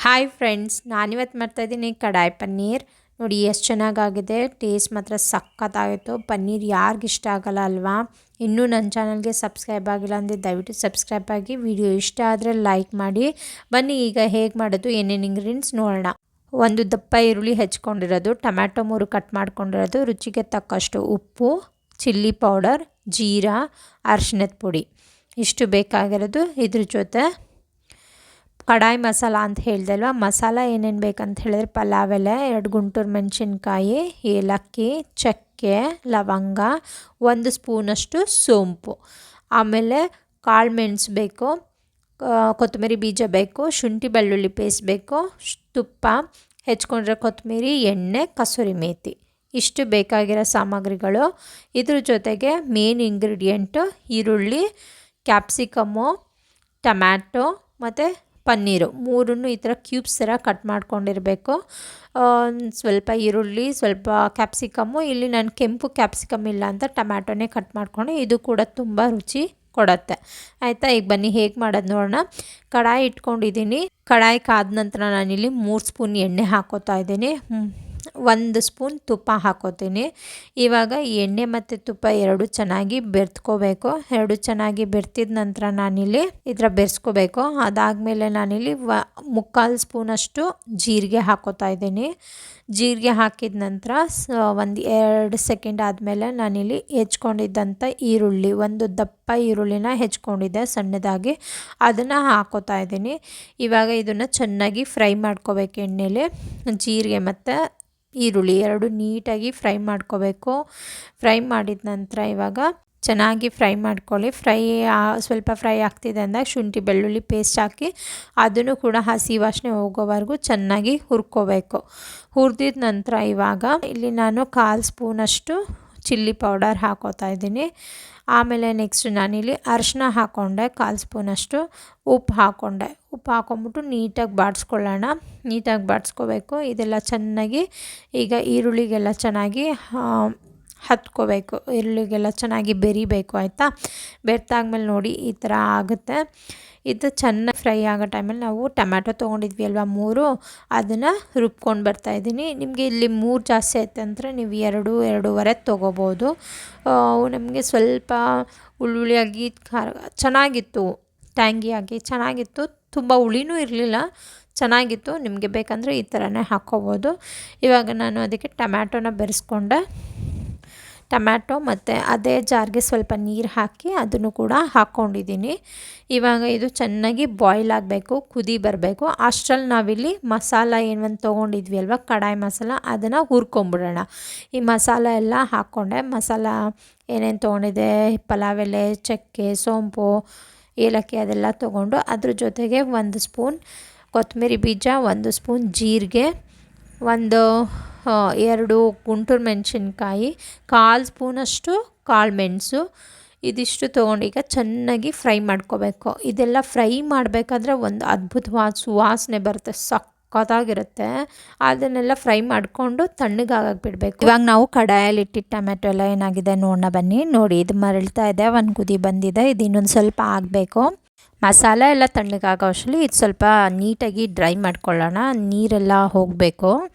Hi friends, ನಾನಿವತ್ತು ಮಾಡ್ತಾಯಿದ್ದೀನಿ ಕಡಾಯಿ ಪನ್ನೀರ್. ನೋಡಿ ಎಷ್ಟು ಚೆನ್ನಾಗಾಗಿದೆ. ಟೇಸ್ಟ್ ಮಾತ್ರ ಸಖತ್ತಾಗಿತ್ತು. ಪನ್ನೀರ್ ಯಾರಿಗಿಷ್ಟ ಆಗಲ್ಲ ಅಲ್ವಾ? ಇನ್ನೂ ನನ್ನ ಚಾನಲ್ಗೆ ಸಬ್ಸ್ಕ್ರೈಬ್ ಆಗಿಲ್ಲ ಅಂದರೆ ದಯವಿಟ್ಟು ಸಬ್ಸ್ಕ್ರೈಬ್ ಆಗಿ. ವಿಡಿಯೋ ಇಷ್ಟ ಆದರೆ ಲೈಕ್ ಮಾಡಿ. ಬನ್ನಿ ಈಗ ಹೇಗೆ ಮಾಡೋದು ಏನೇನು ಇಂಗ್ರೀಡಿಯೆಂಟ್ಸ್ ನೋಡೋಣ. ಒಂದು ದಪ್ಪ ಈರುಳ್ಳಿ ಹೆಚ್ಕೊಂಡಿರೋದು, ಟೊಮ್ಯಾಟೊ 3 ಕಟ್ ಮಾಡ್ಕೊಂಡಿರೋದು, ರುಚಿಗೆ ತಕ್ಕಷ್ಟು ಉಪ್ಪು, ಚಿಲ್ಲಿ ಪೌಡರ್, ಜೀರಾ, ಅರಿಶಿಣದ ಪುಡಿ ಇಷ್ಟು ಬೇಕಾಗಿರೋದು. ಇದ್ರ ಜೊತೆ ಕಡಾಯಿ ಮಸಾಲ ಅಂತ ಹೇಳ್ದೆ ಅಲ್ವಾ, ಮಸಾಲ ಏನೇನು ಬೇಕಂತ ಹೇಳಿದ್ರೆ ಪಲಾವ್ ಎಲೆ, 2 ಗುಂಟೂರು ಮೆಣಸಿನ್ಕಾಯಿ, ಏಲಕ್ಕಿ, ಚಕ್ಕೆ, ಲವಂಗ, 1 ಸ್ಪೂನಷ್ಟು ಸೋಂಪು, ಆಮೇಲೆ ಕಾಳು ಮೆಣಸು ಬೇಕು, ಕೊತ್ತಂಬರಿ ಬೀಜ ಬೇಕು, ಶುಂಠಿ ಬೆಳ್ಳುಳ್ಳಿ ಪೇಸ್ಟ್ ಬೇಕು, ತುಪ್ಪ, ಹೆಚ್ಕೊಂಡಿರೋ ಕೊತ್ತಂಬರಿ, ಎಣ್ಣೆ, ಕಸೂರಿ ಮೇಥಿ ಇಷ್ಟು ಬೇಕಾಗಿರೋ ಸಾಮಗ್ರಿಗಳು. ಇದ್ರ ಜೊತೆಗೆ ಮೇನ್ ಇಂಗ್ರೀಡಿಯೆಂಟು ಈರುಳ್ಳಿ, ಕ್ಯಾಪ್ಸಿಕಮ್ಮು, ಟೊಮ್ಯಾಟೊ ಮತ್ತು ಪನ್ನೀರು ಮೂರನ್ನು ಈ ಥರ ಕ್ಯೂಬ್ಸ್ ಥರ ಕಟ್ ಮಾಡ್ಕೊಂಡಿರಬೇಕು. ಸ್ವಲ್ಪ ಈರುಳ್ಳಿ, ಸ್ವಲ್ಪ ಕ್ಯಾಪ್ಸಿಕಮ್ಮು, ಇಲ್ಲಿ ನಾನು ಕೆಂಪು ಕ್ಯಾಪ್ಸಿಕಮ್ ಇಲ್ಲ ಅಂತ ಟೊಮ್ಯಾಟೊನೇ ಕಟ್ ಮಾಡ್ಕೊಂಡು, ಇದು ಕೂಡ ತುಂಬ ರುಚಿ ಕೊಡುತ್ತೆ. ಆಯಿತಾ, ಈಗ ಬನ್ನಿ ಹೇಗೆ ಮಾಡೋದು ನೋಡೋಣ. ಕಡಾಯಿ ಇಟ್ಕೊಂಡಿದ್ದೀನಿ. ಕಡಾಯಿ ಕಾದ ನಂತರ ನಾನಿಲ್ಲಿ 3 ಸ್ಪೂನ್ ಎಣ್ಣೆ ಹಾಕೋತಾ ಇದ್ದೀನಿ, 1 ಸ್ಪೂನ್ ತುಪ್ಪ ಹಾಕೋತೀನಿ. ಇವಾಗ ಎಣ್ಣೆ ಮತ್ತು ತುಪ್ಪ ಎರಡು ಚೆನ್ನಾಗಿ ಬೆರೆತ್ಕೋಬೇಕು. ಎರಡು ಚೆನ್ನಾಗಿ ಬೆರೆತಿದ ನಂತರ ನಾನಿಲ್ಲಿ ಈ ಥರ ಬೆರೆಸ್ಕೋಬೇಕು. ಅದಾದಮೇಲೆ ನಾನಿಲ್ಲಿ 3/4 ಸ್ಪೂನಷ್ಟು ಜೀರಿಗೆ ಹಾಕೋತಾ ಇದ್ದೀನಿ. ಜೀರಿಗೆ ಹಾಕಿದ ನಂತರ 1-2 ಸೆಕೆಂಡ್ ಆದಮೇಲೆ ನಾನಿಲ್ಲಿ ಹೆಚ್ಕೊಂಡಿದ್ದಂಥ ಈರುಳ್ಳಿ, ಒಂದು ದಪ್ಪ ಈರುಳ್ಳಿನ ಹೆಚ್ಕೊಂಡಿದ್ದೆ ಸಣ್ಣದಾಗಿ, ಅದನ್ನು ಹಾಕೋತಾ ಇದ್ದೀನಿ. ಇವಾಗ ಇದನ್ನು ಚೆನ್ನಾಗಿ ಫ್ರೈ ಮಾಡ್ಕೋಬೇಕು ಎಣ್ಣೆಲಿ. ಜೀರಿಗೆ ಮತ್ತು ಈರುಳ್ಳಿ ಎರಡು ನೀಟಾಗಿ ಫ್ರೈ ಮಾಡ್ಕೋಬೇಕು. ಫ್ರೈ ಮಾಡಿದ ನಂತರ ಇವಾಗ ಚೆನ್ನಾಗಿ ಫ್ರೈ ಮಾಡ್ಕೊಳ್ಳಿ. ಸ್ವಲ್ಪ ಫ್ರೈ ಆಗ್ತಿದೆ ಅಂದಾಗ ಶುಂಠಿ ಬೆಳ್ಳುಳ್ಳಿ ಪೇಸ್ಟ್ ಹಾಕಿ ಅದನ್ನು ಕೂಡ ಹಸಿ ವಾಸನೆ ಹೋಗೋವರೆಗೂ ಚೆನ್ನಾಗಿ ಹುರ್ಕೋಬೇಕು. ಹುರಿದಿದ ನಂತರ ಇವಾಗ ಇಲ್ಲಿ ನಾನು 1/4 ಸ್ಪೂನಷ್ಟು ಚಿಲ್ಲಿ ಪೌಡರ್ ಹಾಕೋತಾ ಇದ್ದೀನಿ. ಆಮೇಲೆ ನೆಕ್ಸ್ಟ್ ನಾನಿಲ್ಲಿ ಅರಿಶಿನ ಹಾಕ್ಕೊಂಡೆ, 1/4 ಸ್ಪೂನಷ್ಟು ಉಪ್ಪು ಹಾಕ್ಕೊಂಡೆ. ಉಪ್ಪು ಹಾಕ್ಕೊಂಬಿಟ್ಟು ನೀಟಾಗಿ ಬಾಡಿಸ್ಕೊಳ್ಳೋಣ. ನೀಟಾಗಿ ಬಾಡಿಸ್ಕೋಬೇಕು. ಇದೆಲ್ಲ ಚೆನ್ನಾಗಿ ಈಗ ಈರುಳ್ಳಿಗೆಲ್ಲ ಚೆನ್ನಾಗಿ ಹತ್ಕೋಬೇಕು. ಈರುಳ್ಳಿಗೆಲ್ಲ ಚೆನ್ನಾಗಿ ಬೆರಿಬೇಕು. ಆಯಿತಾ, ಬೆರ್ತಾದ್ಮೇಲೆ ನೋಡಿ ಈ ಥರ ಆಗುತ್ತೆ. ಇದು ಚೆನ್ನಾಗಿ ಫ್ರೈ ಆಗೋ ಟೈಮಲ್ಲಿ ನಾವು ಟೊಮ್ಯಾಟೊ ತೊಗೊಂಡಿದ್ವಿ ಅಲ್ವಾ 3, ಅದನ್ನು ರುಬ್ಕೊಂಡು ಬರ್ತಾಯಿದ್ದೀನಿ. ನಿಮಗೆ ಇಲ್ಲಿ 3 ಜಾಸ್ತಿ ಆಯ್ತು ಅಂದರೆ ನೀವು 2-2.5 ತೊಗೋಬೋದು. ನಮಗೆ ಸ್ವಲ್ಪ ಹುಳಿಯಾಗಿ ಚೆನ್ನಾಗಿತ್ತು, ಟ್ಯಾಂಗಿಯಾಗಿ ಚೆನ್ನಾಗಿತ್ತು. ತುಂಬ ಹುಳಿನೂ ಇರಲಿಲ್ಲ, ಚೆನ್ನಾಗಿತ್ತು. ನಿಮಗೆ ಬೇಕಂದರೆ ಈ ಥರನೇ ಹಾಕ್ಕೋಬೋದು. ಇವಾಗ ನಾನು ಅದಕ್ಕೆ ಟೊಮ್ಯಾಟೊನ ಬೆರೆಸ್ಕೊಂಡೆ. ಟೊಮ್ಯಾಟೊ ಮತ್ತು ಅದೇ ಜಾರ್ಗೆ ಸ್ವಲ್ಪ ನೀರು ಹಾಕಿ ಅದನ್ನು ಕೂಡ ಹಾಕ್ಕೊಂಡಿದ್ದೀನಿ. ಇವಾಗ ಇದು ಚೆನ್ನಾಗಿ ಬಾಯ್ಲ್ ಆಗಬೇಕು, ಕುದಿ ಬರಬೇಕು. ಅಷ್ಟರಲ್ಲಿ ನಾವಿಲ್ಲಿ ಮಸಾಲ ಏನು ತೊಗೊಂಡಿದ್ವಿ ಅಲ್ವ, ಕಡಾಯಿ ಮಸಾಲ, ಅದನ್ನು ಹುರ್ಕೊಂಬಿಡೋಣ. ಈ ಮಸಾಲ ಎಲ್ಲ ಹಾಕ್ಕೊಂಡೆ. ಮಸಾಲ ಏನೇನು ತೊಗೊಂಡಿದ್ದೆ, ಪಲಾವ್ ಎಲೆ, ಚಕ್ಕೆ, ಸೋಂಪು, ಏಲಕ್ಕಿ ಅದೆಲ್ಲ ತೊಗೊಂಡು ಅದ್ರ ಜೊತೆಗೆ 1 ಸ್ಪೂನ್ ಕೊತ್ತಂಬರಿ ಬೀಜ, 1 ಸ್ಪೂನ್ ಜೀರಿಗೆ, 2 ಗುಂಟೂರು ಮೆಣಸಿನ್ಕಾಯಿ, 1/4 ಸ್ಪೂನಷ್ಟು ಕಾಳು ಮೆಣಸು ಇದಿಷ್ಟು ತೊಗೊಂಡು ಈಗ ಚೆನ್ನಾಗಿ ಫ್ರೈ ಮಾಡ್ಕೋಬೇಕು. ಇದೆಲ್ಲ ಫ್ರೈ ಮಾಡಬೇಕಾದ್ರೆ ಒಂದು ಅದ್ಭುತವಾದ ಸುವಾಸನೆ ಬರುತ್ತೆ, ಸಖತ್ತಾಗಿರುತ್ತೆ. ಅದನ್ನೆಲ್ಲ ಫ್ರೈ ಮಾಡಿಕೊಂಡು ತಣ್ಣಗಾಗಕ್ಕೆ ಬಿಡಬೇಕು. ಇವಾಗ ನಾವು ಕಡಾಯಲ್ಲಿ ಇಟ್ಟಿಟ್ಟು ಟೊಮ್ಯಾಟೊ ಎಲ್ಲ ಏನಾಗಿದೆ ನೋಡೋಣ ಬನ್ನಿ. ನೋಡಿ ಇದು ಮರಳ್ತಾ ಇದೆ, ಒಂದು ಕುದಿ ಬಂದಿದೆ. ಇದು ಇನ್ನೊಂದು ಸ್ವಲ್ಪ ಆಗಬೇಕು. ಮಸಾಲ ಎಲ್ಲ ತಣ್ಣಗಾಗೋ ಅಷ್ಟರಲ್ಲಿ ಇದು ಸ್ವಲ್ಪ ನೀಟಾಗಿ ಡ್ರೈ ಮಾಡ್ಕೊಳ್ಳೋಣ. ನೀರೆಲ್ಲ ಹೋಗಬೇಕು.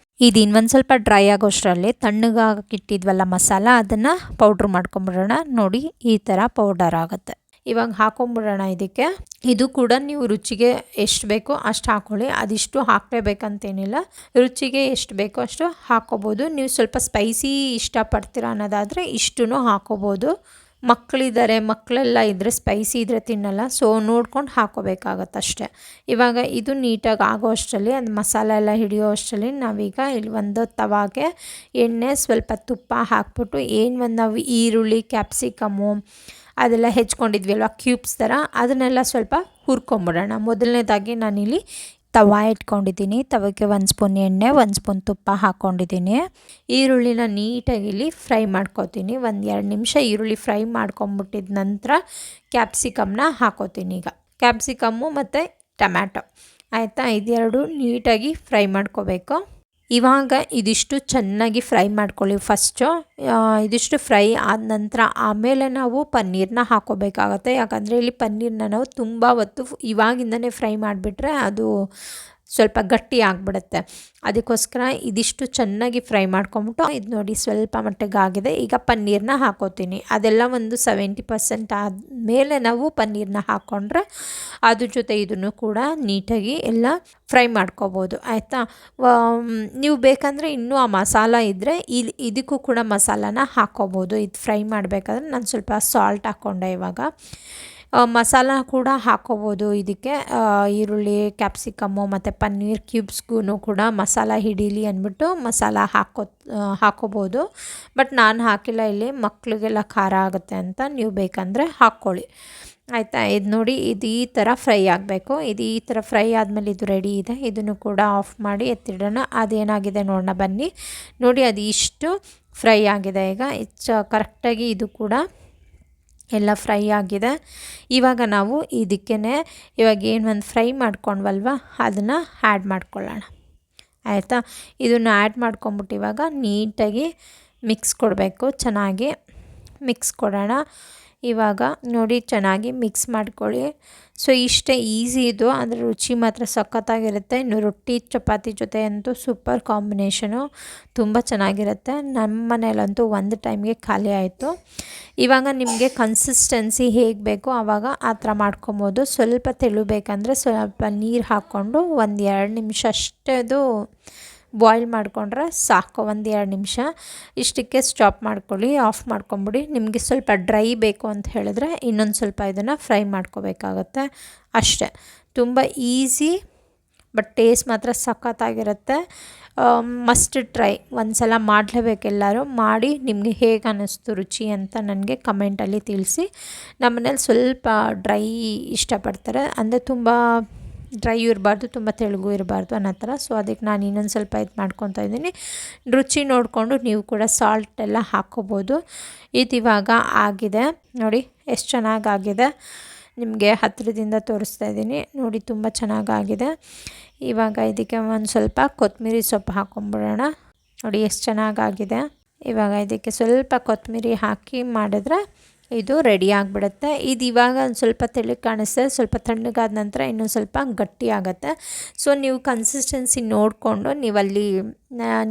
ಇದು ಇನ್ನೊಂದು ಸ್ವಲ್ಪ ಡ್ರೈ ಆಗೋಷ್ಟರಲ್ಲಿ ತಣ್ಣಗಾಗಕ್ಕೆ ಇಟ್ಟಿದ್ವಲ್ಲ ಮಸಾಲ, ಅದನ್ನು ಪೌಡ್ರ್ ಮಾಡ್ಕೊಂಬಿಡೋಣ. ನೋಡಿ ಈ ಥರ ಪೌಡರ್ ಆಗುತ್ತೆ. ಇವಾಗ ಹಾಕೊಂಬಿಡೋಣ ಇದಕ್ಕೆ. ಇದು ಕೂಡ ನೀವು ರುಚಿಗೆ ಎಷ್ಟು ಬೇಕೋ ಅಷ್ಟು ಹಾಕ್ಕೊಳ್ಳಿ. ಅದಿಷ್ಟು ಹಾಕಲೇಬೇಕಂತೇನಿಲ್ಲ, ರುಚಿಗೆ ಎಷ್ಟು ಬೇಕೋ ಅಷ್ಟು ಹಾಕ್ಕೋಬೋದು. ನೀವು ಸ್ವಲ್ಪ ಸ್ಪೈಸಿ ಇಷ್ಟಪಡ್ತೀರ ಅನ್ನೋದಾದರೆ ಇಷ್ಟೂ ಹಾಕ್ಕೋಬೋದು. ಮಕ್ಕಳಿದ್ದಾರೆ, ಮಕ್ಕಳೆಲ್ಲ ಇದ್ದರೆ ಸ್ಪೈಸಿ ಇದ್ದರೆ ತಿನ್ನಲ್ಲ, ಸೊ ನೋಡ್ಕೊಂಡು ಹಾಕ್ಕೋಬೇಕಾಗತ್ತಷ್ಟೆ. ಇವಾಗ ಇದು ನೀಟಾಗಿ ಆಗೋ ಅಷ್ಟರಲ್ಲಿ, ಅದು ಮಸಾಲ ಎಲ್ಲ ಹಿಡಿಯೋ ಅಷ್ಟರಲ್ಲಿ ನಾವೀಗ ಇಲ್ಲಿ ಒಂದು ತವಾಗೆ ಎಣ್ಣೆ, ಸ್ವಲ್ಪ ತುಪ್ಪ ಹಾಕ್ಬಿಟ್ಟು ನಾವು ಈರುಳ್ಳಿ, ಕ್ಯಾಪ್ಸಿಕಮ್ಮು ಅದೆಲ್ಲ ಹೆಚ್ಕೊಂಡಿದ್ವಿ ಅಲ್ವ ಕ್ಯೂಬ್ಸ್ ಥರ, ಅದನ್ನೆಲ್ಲ ಸ್ವಲ್ಪ ಹುರ್ಕೊಂಬಿಡೋಣ. ಮೊದಲನೇದಾಗಿ ನಾನಿಲ್ಲಿ ತವಾ ಇಟ್ಕೊಂಡಿದ್ದೀನಿ. ತವಕ್ಕೆ 1 ಸ್ಪೂನ್ ಎಣ್ಣೆ, 1 ಸ್ಪೂನ್ ತುಪ್ಪ ಹಾಕ್ಕೊಂಡಿದ್ದೀನಿ. ಈರುಳ್ಳಿನ ನೀಟಾಗಿ ಇಲ್ಲಿ ಫ್ರೈ ಮಾಡ್ಕೊತೀನಿ. 1-2 ನಿಮಿಷ ಈರುಳ್ಳಿ ಫ್ರೈ ಮಾಡ್ಕೊಂಬಿಟ್ಟಿದ ನಂತರ ಕ್ಯಾಪ್ಸಿಕಮ್ನ ಹಾಕೋತೀನಿ. ಈಗ ಕ್ಯಾಪ್ಸಿಕಮ್ಮು ಮತ್ತು ಟೊಮ್ಯಾಟೊ, ಆಯಿತಾ, ಇದೆರಡು ನೀಟಾಗಿ ಫ್ರೈ ಮಾಡ್ಕೋಬೇಕು. ಇವಾಗ ಇದಿಷ್ಟು ಚೆನ್ನಾಗಿ ಫ್ರೈ ಮಾಡ್ಕೊಳ್ಳಿ ಫಸ್ಟು. ಇದಿಷ್ಟು ಫ್ರೈ ಆದ ನಂತರ ಆಮೇಲೆ ನಾವು ಪನ್ನೀರನ್ನ ಹಾಕ್ಕೋಬೇಕಾಗತ್ತೆ. ಯಾಕಂದರೆ ಇಲ್ಲಿ ಪನ್ನೀರನ್ನ ನಾವು ತುಂಬ ಹೊತ್ತು ಇವಾಗಿಂದನೇ ಫ್ರೈ ಮಾಡಿಬಿಟ್ರೆ ಅದು ಸ್ವಲ್ಪ ಗಟ್ಟಿ ಆಗಿಬಿಡುತ್ತೆ. ಅದಕ್ಕೋಸ್ಕರ ಇದಿಷ್ಟು ಚೆನ್ನಾಗಿ ಫ್ರೈ ಮಾಡ್ಕೊಂಬಿಟ್ಟು ಇದು ನೋಡಿ ಸ್ವಲ್ಪ ಮಟ್ಟಿಗೆ ಆಗಿದೆ. ಈಗ ಪನ್ನೀರನ್ನ ಹಾಕೋತೀನಿ. ಅದೆಲ್ಲ ಒಂದು 70% ಆದಮೇಲೆ ನಾವು ಪನ್ನೀರನ್ನ ಹಾಕ್ಕೊಂಡ್ರೆ ಅದ್ರ ಜೊತೆ ಇದನ್ನು ಕೂಡ ನೀಟಾಗಿ ಎಲ್ಲ ಫ್ರೈ ಮಾಡ್ಕೋಬೋದು ಆಯಿತಾ. ನೀವು ಬೇಕಂದರೆ ಇನ್ನೂ ಆ ಮಸಾಲ ಇದ್ದರೆ ಇದಕ್ಕೂ ಕೂಡ ಮಸಾಲಾನ ಹಾಕ್ಕೋಬೋದು. ಇದು ಫ್ರೈ ಮಾಡಬೇಕಾದ್ರೆ ನಾನು ಸ್ವಲ್ಪ ಸಾಲ್ಟ್ ಹಾಕ್ಕೊಂಡೆ. ಇವಾಗ ಮಸಾಲ ಕೂಡ ಹಾಕ್ಕೋಬೋದು ಇದಕ್ಕೆ. ಈರುಳ್ಳಿ, ಕ್ಯಾಪ್ಸಿಕಮ್ಮು ಮತ್ತು ಪನ್ನೀರ್ ಕ್ಯೂಬ್ಸ್ಗೂ ಕೂಡ ಮಸಾಲ ಹಿಡೀಲಿ ಅಂದ್ಬಿಟ್ಟು ಮಸಾಲ ಹಾಕ್ಕೋಬೋದು. ಬಟ್ ನಾನು ಹಾಕಿಲ್ಲ, ಇಲ್ಲಿ ಮಕ್ಕಳಿಗೆಲ್ಲ ಖಾರ ಆಗುತ್ತೆ ಅಂತ. ನೀವು ಬೇಕಂದರೆ ಹಾಕ್ಕೊಳ್ಳಿ ಆಯಿತಾ. ಇದು ನೋಡಿ, ಇದು ಈ ಥರ ಫ್ರೈ ಆಗಬೇಕು. ಇದು ಈ ಥರ ಫ್ರೈ ಆದಮೇಲೆ ಇದು ರೆಡಿ ಇದೆ. ಇದನ್ನು ಕೂಡ ಆಫ್ ಮಾಡಿ ಎತ್ತಿಡೋಣ. ಅದೇನಾಗಿದೆ ನೋಡೋಣ ಬನ್ನಿ. ನೋಡಿ, ಅದು ಇಷ್ಟು ಫ್ರೈ ಆಗಿದೆ. ಈಗ ಕರೆಕ್ಟಾಗಿ ಇದು ಕೂಡ ಎಲ್ಲ ಫ್ರೈ ಆಗಿದೆ. ಇವಾಗ ನಾವು ಇದಕ್ಕೇ ಇವಾಗ ಏನು ಒಂದು ಫ್ರೈ ಮಾಡ್ಕೊಂಡ್ವಲ್ವ ಅದನ್ನು ಆ್ಯಡ್ ಮಾಡ್ಕೊಳ್ಳೋಣ ಆಯಿತಾ. ಇದನ್ನು ಆ್ಯಡ್ ಮಾಡ್ಕೊಂಬಿಟ್ಟು ಇವಾಗ ನೀಟಾಗಿ ಮಿಕ್ಸ್ ಕೊಡಬೇಕು. ಚೆನ್ನಾಗಿ ಮಿಕ್ಸ್ ಕೊಡೋಣ. ಇವಾಗ ನೋಡಿ ಚೆನ್ನಾಗಿ ಮಿಕ್ಸ್ ಮಾಡ್ಕೊಳ್ಳಿ. ಸೊ ಇಷ್ಟೇ ಈಸಿ ಇದು, ಆದರೆ ರುಚಿ ಮಾತ್ರ ಸಖತ್ತಾಗಿರುತ್ತೆ. ಇನ್ನು ರೊಟ್ಟಿ ಚಪಾತಿ ಜೊತೆ ಅಂತೂ ಸೂಪರ್ ಕಾಂಬಿನೇಷನು, ತುಂಬ ಚೆನ್ನಾಗಿರುತ್ತೆ. ನಮ್ಮ ಮನೇಲಂತೂ ಒಂದು ಟೈಮ್ಗೆ ಖಾಲಿ ಆಯಿತು. ಇವಾಗ ನಿಮಗೆ ಕನ್ಸಿಸ್ಟೆನ್ಸಿ ಹೇಗೆ ಬೇಕೋ ಆವಾಗ ಆ ಥರ ಮಾಡ್ಕೊಬೋದು. ಸ್ವಲ್ಪ ತೆಳು ಬೇಕಂದರೆ ಸ್ವಲ್ಪ ನೀರು ಹಾಕ್ಕೊಂಡು 1-2 ನಿಮಿಷ ಅಷ್ಟೇ ಅದು ಬಾಯ್ಲ್ ಮಾಡಿಕೊಂಡ್ರೆ ಸಾಕು. 1-2 ನಿಮಿಷ ಇಷ್ಟಕ್ಕೆ ಸ್ಟಾಪ್ ಮಾಡ್ಕೊಳ್ಳಿ, ಆಫ್ ಮಾಡ್ಕೊಂಬಿಡಿ. ನಿಮಗೆ ಸ್ವಲ್ಪ ಡ್ರೈ ಬೇಕು ಅಂತ ಹೇಳಿದ್ರೆ ಇನ್ನೊಂದು ಸ್ವಲ್ಪ ಇದನ್ನು ಫ್ರೈ ಮಾಡ್ಕೋಬೇಕಾಗತ್ತೆ ಅಷ್ಟೇ. ತುಂಬ ಈಸಿ, ಬಟ್ ಟೇಸ್ಟ್ ಮಾತ್ರ ಸಖತ್ತಾಗಿರುತ್ತೆ. ಮಸ್ಟ್ ಟ್ರೈ, ಒಂದು ಸಲ ಮಾಡಲೇಬೇಕೆಲ್ಲರೂ. ಮಾಡಿ ನಿಮಗೆ ಹೇಗೆ ಅನ್ನಿಸ್ತು ರುಚಿ ಅಂತ ನನಗೆ ಕಮೆಂಟಲ್ಲಿ ತಿಳಿಸಿ. ನಮ್ಮನೇಲಿ ಸ್ವಲ್ಪ ಡ್ರೈ ಇಷ್ಟಪಡ್ತಾರೆ, ಅಂದರೆ ತುಂಬ ಡ್ರೈ ಇರಬಾರ್ದು, ತುಂಬ ತೆಳುಗೂ ಇರಬಾರ್ದು ಅನ್ನೋ ಥರ. ಸೊ ಅದಕ್ಕೆ ನಾನು ಇನ್ನೊಂದು ಸ್ವಲ್ಪ ಇದು ಮಾಡ್ಕೊತಾ ಇದ್ದೀನಿ. ರುಚಿ ನೋಡಿಕೊಂಡು ನೀವು ಕೂಡ ಸಾಲ್ಟ್ ಎಲ್ಲ ಹಾಕ್ಕೋಬೋದು. ಇದು ಇವಾಗ ಆಗಿದೆ ನೋಡಿ, ಎಷ್ಟು ಚೆನ್ನಾಗಾಗಿದೆ. ನಿಮಗೆ ಹತ್ತಿರದಿಂದ ತೋರಿಸ್ತಾ ಇದ್ದೀನಿ ನೋಡಿ, ತುಂಬ ಚೆನ್ನಾಗಾಗಿದೆ. ಇವಾಗ ಇದಕ್ಕೆ ಒಂದು ಸ್ವಲ್ಪ ಕೊತ್ತಂಬರಿ ಸೊಪ್ಪು ಹಾಕ್ಕೊಂಬಿಡೋಣ. ನೋಡಿ ಎಷ್ಟು ಚೆನ್ನಾಗಾಗಿದೆ. ಇವಾಗ ಇದಕ್ಕೆ ಸ್ವಲ್ಪ ಕೊತ್ತಂಬರಿ ಹಾಕಿ ಮಾಡಿದ್ರೆ ಇದು ರೆಡಿ ಆಗಿಬಿಡುತ್ತೆ. ಇದು ಇವಾಗ ಒಂದು ಸ್ವಲ್ಪ ತೆಳ್ಳಗೆ ಕಾಣಿಸ್ತದೆ, ಸ್ವಲ್ಪ ತಣ್ಣಗಾದ ನಂತರ ಇನ್ನೊಂದು ಸ್ವಲ್ಪ ಗಟ್ಟಿ ಆಗುತ್ತೆ. ಸೊ ನೀವು ಕನ್ಸಿಸ್ಟೆನ್ಸಿ ನೋಡಿಕೊಂಡು ನೀವಲ್ಲಿ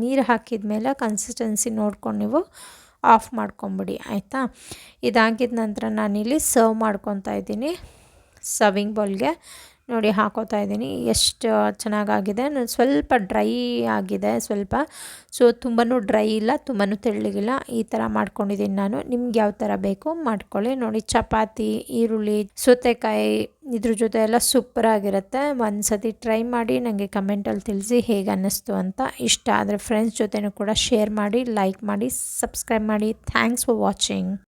ನೀರು ಹಾಕಿದ ಮೇಲೆ ಕನ್ಸಿಸ್ಟೆನ್ಸಿ ನೋಡ್ಕೊಂಡು ನೀವು ಆಫ್ ಮಾಡ್ಕೊಂಬಿಡಿ ಆಯಿತಾ. ಇದಾಗಿದ ನಂತರ ನಾನಿಲ್ಲಿ ಸರ್ವ್ ಮಾಡ್ಕೊತಾ ಇದ್ದೀನಿ ಸರ್ವಿಂಗ್ ಬೌಲ್ಗೆ. ನೋಡಿ ಹಾಕೋತಾ ಇದ್ದೀನಿ, ಎಷ್ಟು ಚೆನ್ನಾಗಾಗಿದೆ. ಸ್ವಲ್ಪ ಡ್ರೈ ಆಗಿದೆ ಸ್ವಲ್ಪ. ಸೊ ತುಂಬಾ ಡ್ರೈ ಇಲ್ಲ, ತುಂಬಾ ತೆಳ್ಳಗಿಲ್ಲ, ಈ ಥರ ಮಾಡ್ಕೊಂಡಿದ್ದೀನಿ ನಾನು. ನಿಮ್ಗೆ ಯಾವ ಥರ ಬೇಕು ಮಾಡ್ಕೊಳ್ಳಿ. ನೋಡಿ ಚಪಾತಿ, ಈರುಳ್ಳಿ, ಸೌತೆಕಾಯಿ ಇದ್ರ ಜೊತೆ ಎಲ್ಲ ಸೂಪರಾಗಿರುತ್ತೆ. ಒಂದು ಸತಿ ಟ್ರೈ ಮಾಡಿ ನನಗೆ ಕಮೆಂಟಲ್ಲಿ ತಿಳಿಸಿ ಹೇಗೆ ಅನ್ನಿಸ್ತು ಅಂತ. ಇಷ್ಟ ಆದರೆ ಫ್ರೆಂಡ್ಸ್ ಜೊತೆನೂ ಕೂಡ ಶೇರ್ ಮಾಡಿ, ಲೈಕ್ ಮಾಡಿ, ಸಬ್ಸ್ಕ್ರೈಬ್ ಮಾಡಿ. Thanks for watching.